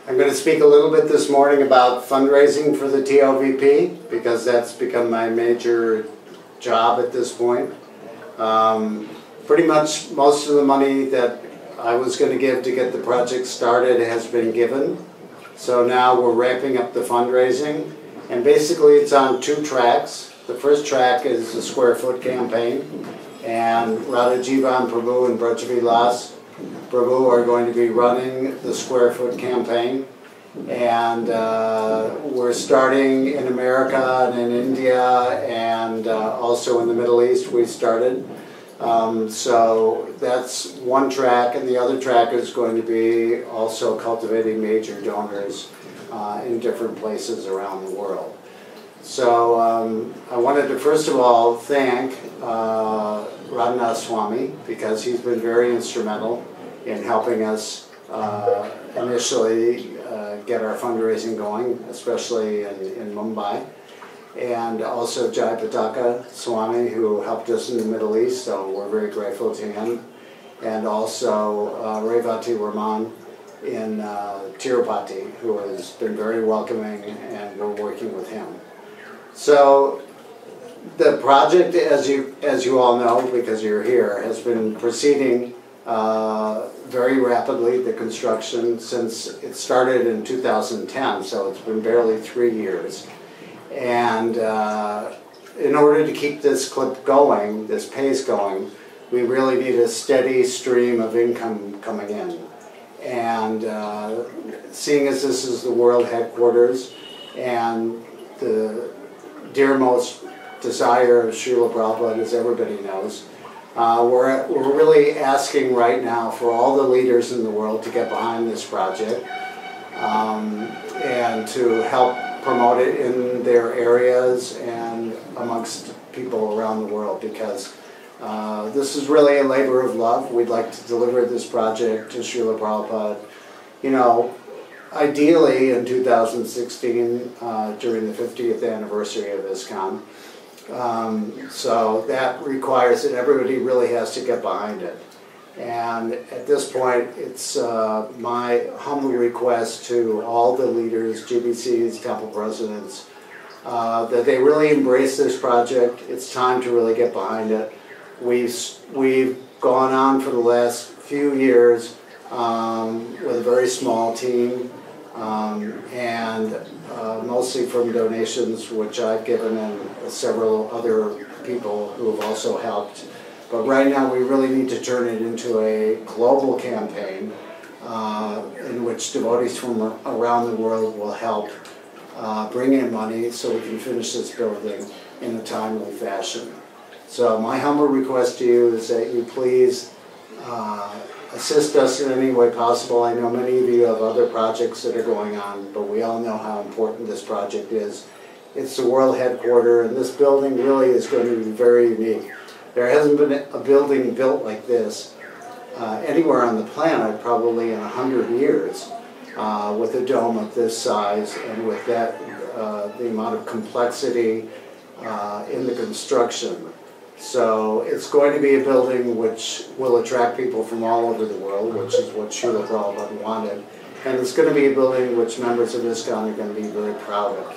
I'm going to speak a little bit this morning about fundraising for the TOVP because that's become my major job at this point. Pretty much most of the money that I was going to give to get the project started has been given. So now we're ramping up the fundraising, and basically it's on two tracks. The first track is the square foot campaign, and Radha Jivan Prabhu and Brajvilas Prabhu are going to be running the square foot campaign, and we're starting in America and in India and also in the Middle East we started. So that's one track, and the other track is going to be also cultivating major donors in different places around the world. So I wanted to first of all thank Radhanath Swami because he's been very instrumental in helping us initially get our fundraising going, especially in Mumbai. And also Jai Pataka Swami, who helped us in the Middle East, so we're very grateful to him. And also Revati Raman in Tirupati, who has been very welcoming, and we're working with him. So the project, as you all know, because you're here, has been proceeding very rapidly, the construction, since it started in 2010, so it's been barely 3 years. And in order to keep this clip going, this pace going, we really need a steady stream of income coming in. And seeing as this is the world headquarters and the dearmost desire of Srila Prabhupada, as everybody knows, we're really asking right now for all the leaders in the world to get behind this project and to help promote it in their areas and amongst people around the world, because this is really a labor of love. We'd like to deliver this project to Srila Prabhupada, you know, ideally in 2016 during the 50th anniversary of ISKCON. So that requires that everybody really has to get behind it. And at this point, it's my humble request to all the leaders, GBCs, temple presidents, that they really embrace this project. It's time to really get behind it. We've gone on for the last few years with a very small team, and mostly from donations, which I've given, and several other people who have also helped. But right now we really need to turn it into a global campaign in which devotees from around the world will help bring in money so we can finish this building in a timely fashion. So my humble request to you is that you please assist us in any way possible. I know many of you have other projects that are going on, but we all know how important this project is. It's the world headquarters, and this building really is going to be very unique. There hasn't been a building built like this anywhere on the planet probably in 100 years with a dome of this size and with that the amount of complexity in the construction. So it's going to be a building which will attract people from all over the world, which is what Srila Prabhupada wanted. And it's going to be a building which members of ISKCON are going to be very proud of.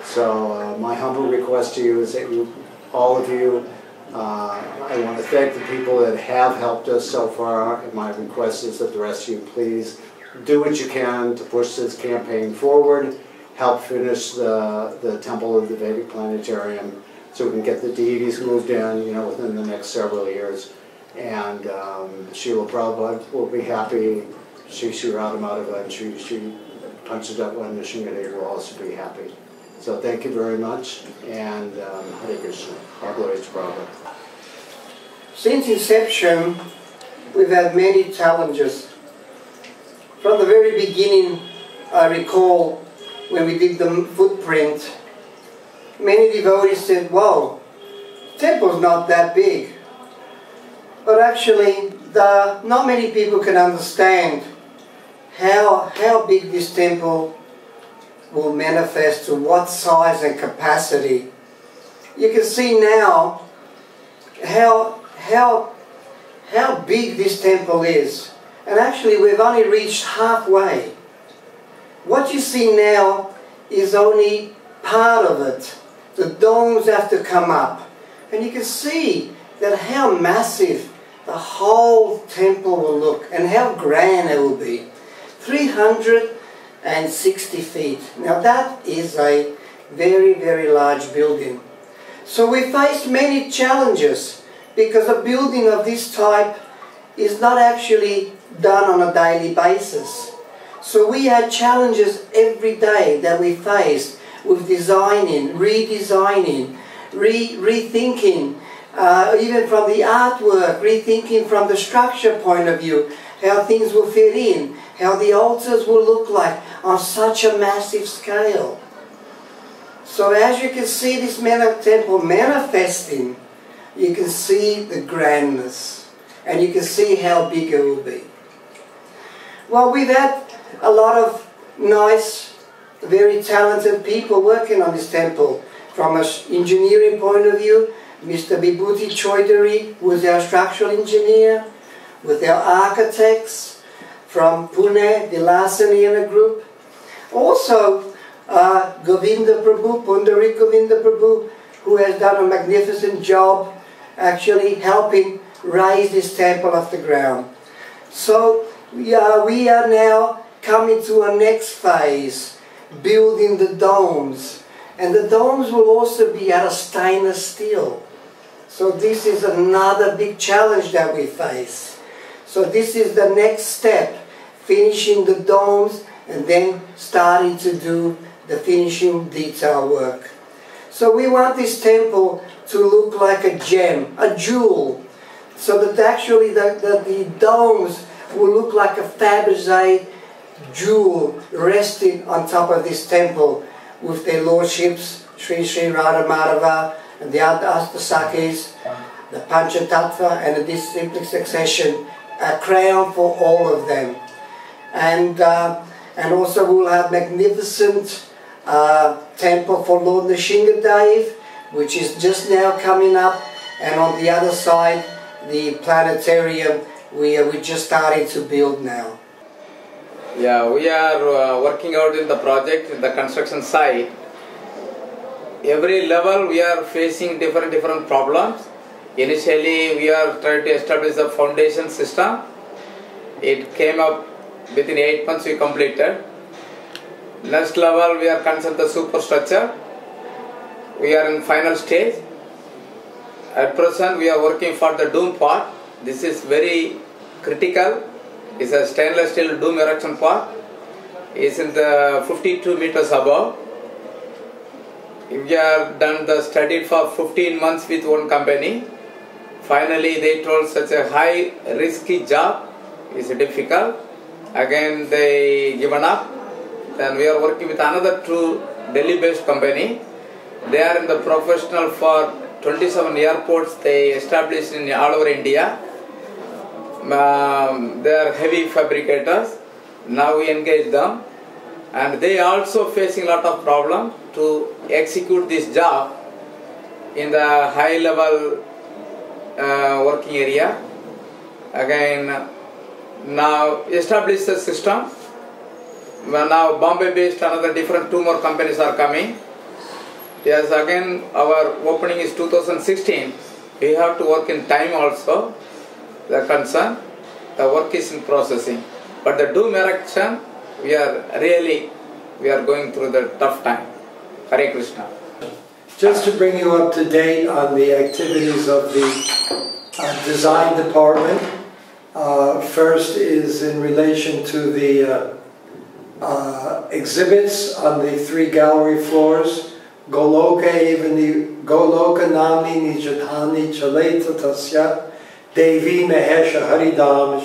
So my humble request to you is that you, all of you, I want to thank the people that have helped us so far, and my request is that the rest of you please do what you can to push this campaign forward, help finish the Temple of the Vedic Planetarium so we can get the deities moved in, within the next several years. And Srila Prabhupada will be happy, Shri Radhamadava and Shri Panchatattva and Nrsimhadev will also be happy. So thank you very much, and Hare Krishna. All glory to Prabhupada. Since inception, we've had many challenges. From the very beginning, I recall when we did the footprint, many devotees said, wow, the temple's not that big. But actually, not many people can understand how big this temple will manifest, to what size and capacity. You can see now how big this temple is. And actually we've only reached halfway. What you see now is only part of it. The domes have to come up. And you can see that how massive the whole temple will look and how grand it will be. 360 feet. Now that is a very, very large building. So we faced many challenges because a building of this type is not actually done on a daily basis. So we had challenges every day that we faced with designing, redesigning, rethinking, even from the artwork, rethinking from the structure point of view, how things will fit in, how the altars will look like on such a massive scale. So as you can see this temple manifesting, you can see the grandness, and you can see how big it will be. Well, we've had a lot of nice, very talented people working on this temple. From an engineering point of view, Mr. Vibhuti Choudhury, who is our structural engineer, with our architects from Pune, Vilasani and a group. Also, Govinda Prabhu, Pundarik Govinda Prabhu, who has done a magnificent job actually helping raise this temple off the ground. So we are now coming to a next phase, building the domes. And the domes will also be out of stainless steel. So this is another big challenge that we face. So this is the next step, finishing the domes and then starting to do the finishing detail work. So we want this temple to look like a gem, a jewel, so that actually the domes will look like a Fabergé jewel resting on top of this temple with their lordships, Sri Radhamadava and the Astasakis, the Panchatattva and the disciplic succession, a crown for all of them. And also we'll have magnificent temple for Lord Nrsimhadev, which is just now coming up, and on the other side the planetarium we just started to build now. Yeah, we are working out in the project, in the construction site. Every level we are facing different problems. Initially we are trying to establish the foundation system. It came up within 8 months we completed. Next level we are concerned the superstructure. We are in final stage. At present we are working for the dome part. This is very critical. It's a stainless steel dome erection part. It's in the 52 meters above. We have done the study for 15 months with one company. Finally they told such a high risky job is difficult. Again they given up. Then we are working with another two Delhi based company. They are in the professional for 27 airports they established in all over India. They are heavy fabricators. Now we engage them, and they also facing a lot of problem to execute this job in the high level working area. Again, now establish the system. Now Bombay based another different two more companies are coming. Yes, again our opening is 2016. We have to work in time also. The concern, the work is in processing. But the doom erection, we are going through the tough time. Hare Krishna. Just to bring you up to date on the activities of the design department, first is in relation to the exhibits on the 3 gallery floors. Goloka namni nijadhani chaleta tasya Devi Mahesha Haridam.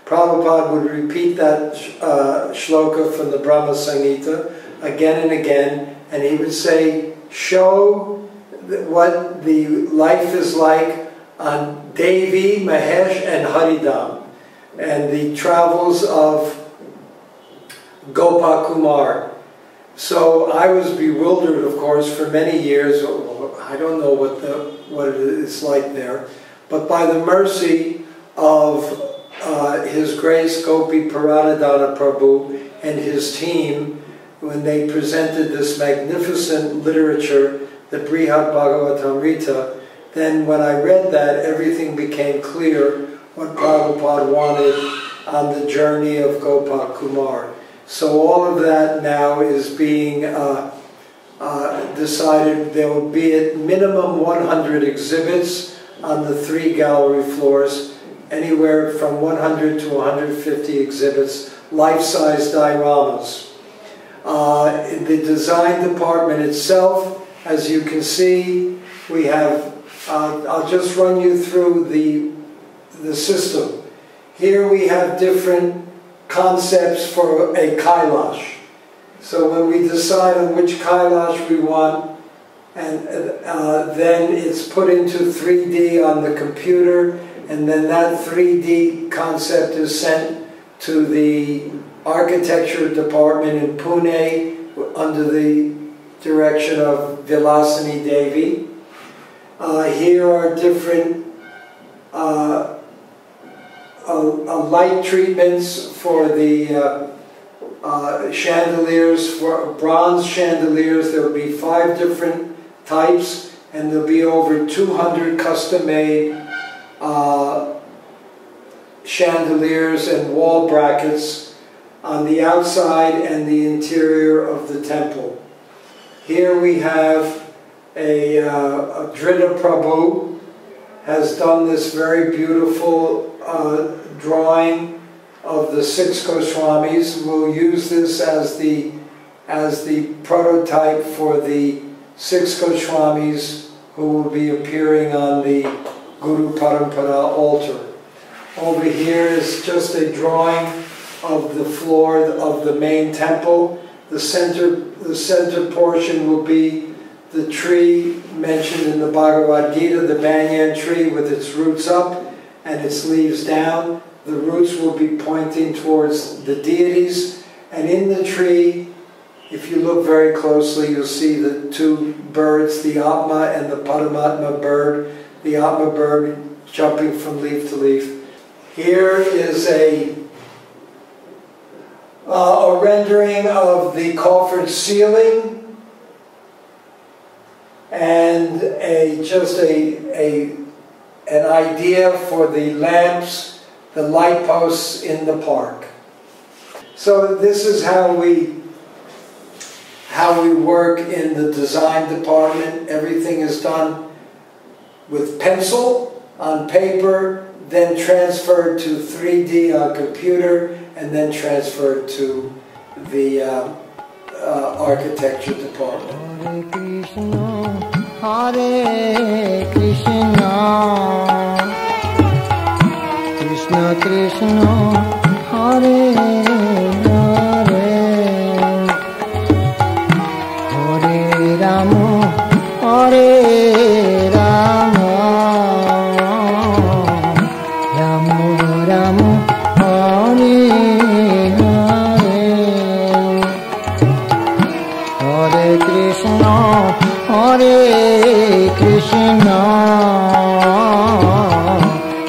Prabhupada would repeat that shloka from the Brahma Samhita again and again, and he would say, show what the life is like on Devi, Mahesh and Haridam, and the travels of Gopakumar. So I was bewildered, of course, for many years. I don't know what it is like there, but by the mercy of His Grace Gopi Paranadhana Prabhu and his team, when they presented this magnificent literature, the Brihad Bhagavatamrita, then when I read that, everything became clear what Prabhupada wanted on the journey of Gopal Kumar. So all of that now is being decided. There will be at minimum 100 exhibits on the 3 gallery floors, anywhere from 100 to 150 exhibits, life-size dioramas. In the design department itself, as you can see, we have, I'll just run you through the system. Here we have different concepts for a Kailash. So when we decide on which Kailash we want, and then it's put into 3D on the computer, and then that 3D concept is sent to the architecture department in Pune under the direction of Vilasini Devi. Here are different light treatments for the chandeliers, for bronze chandeliers. There will be 5 different types, and there will be over 200 custom-made chandeliers and wall brackets on the outside and the interior of the temple. Here we have a Dhrita Prabhu has done this very beautiful drawing of the 6 Goswamis. We'll use this as the prototype for the 6 Goswamis who will be appearing on the Guru Parampara altar. Over here is just a drawing of the floor of the main temple. The center portion will be the tree mentioned in the Bhagavad Gita, the banyan tree with its roots up and its leaves down. The roots will be pointing towards the deities, and in the tree, if you look very closely, you'll see the 2 birds, the Atma and the Paramatma bird. The Atma bird jumping from leaf to leaf. Here is a rendering of the coffered ceiling, and an idea for the lamps, the light posts in the park. So this is how we work in the design department. Everything is done with pencil on paper, then transferred to 3D on computer, and then transferred to the architecture department. Hare Krishna, Krishna Krishna, Hare Hare, Hare Rama, Hare Rama, Rama Rama, Hare Hare, Hare Krishna, Hare Krishna,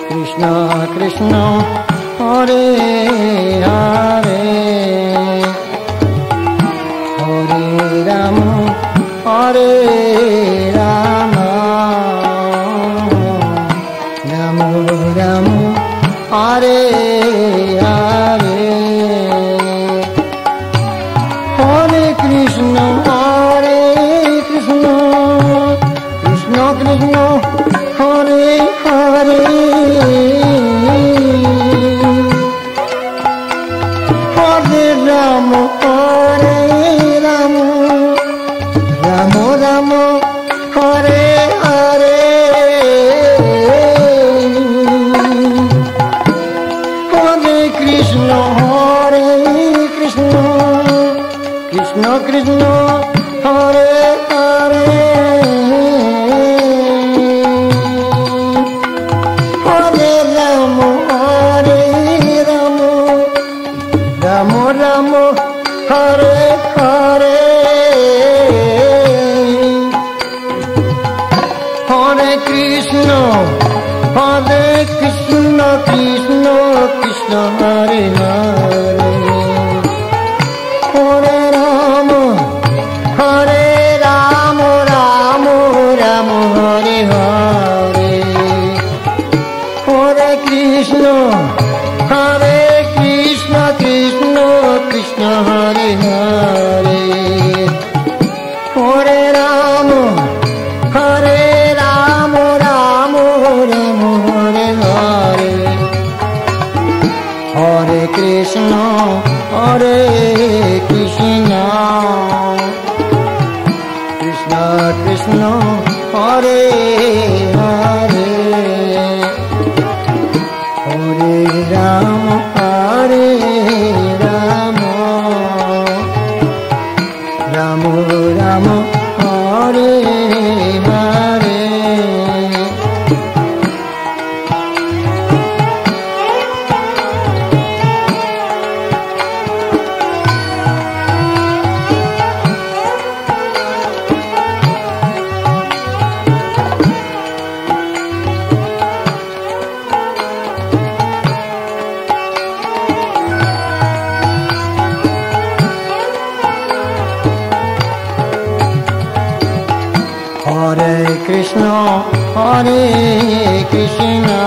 Krishna Krishna, Hare Hare, Hare Rama, Hare Rama, Hare Hare Hare Krishna Hare Krishna Krishna Krishna Hare Hare Hare Rama Hare Rama Rama Rama Hare Hare Hare Krishna Hare Krishna Krishna Krishna Hare Hare Hare Rama Hare Rama Rama Rama Hare Hare Hare Krishna Krishna Krishna Hare Hare Hare Rama Rama Rama Hare Hare Hare Krishna Krishna Krishna Hare Hare Hare Rama Rama Rama Hare Hare Hare Krishna Krishna Krishna Hare Hare Hare Rama Rama Rama Hare Hare Hare Krishna Krishna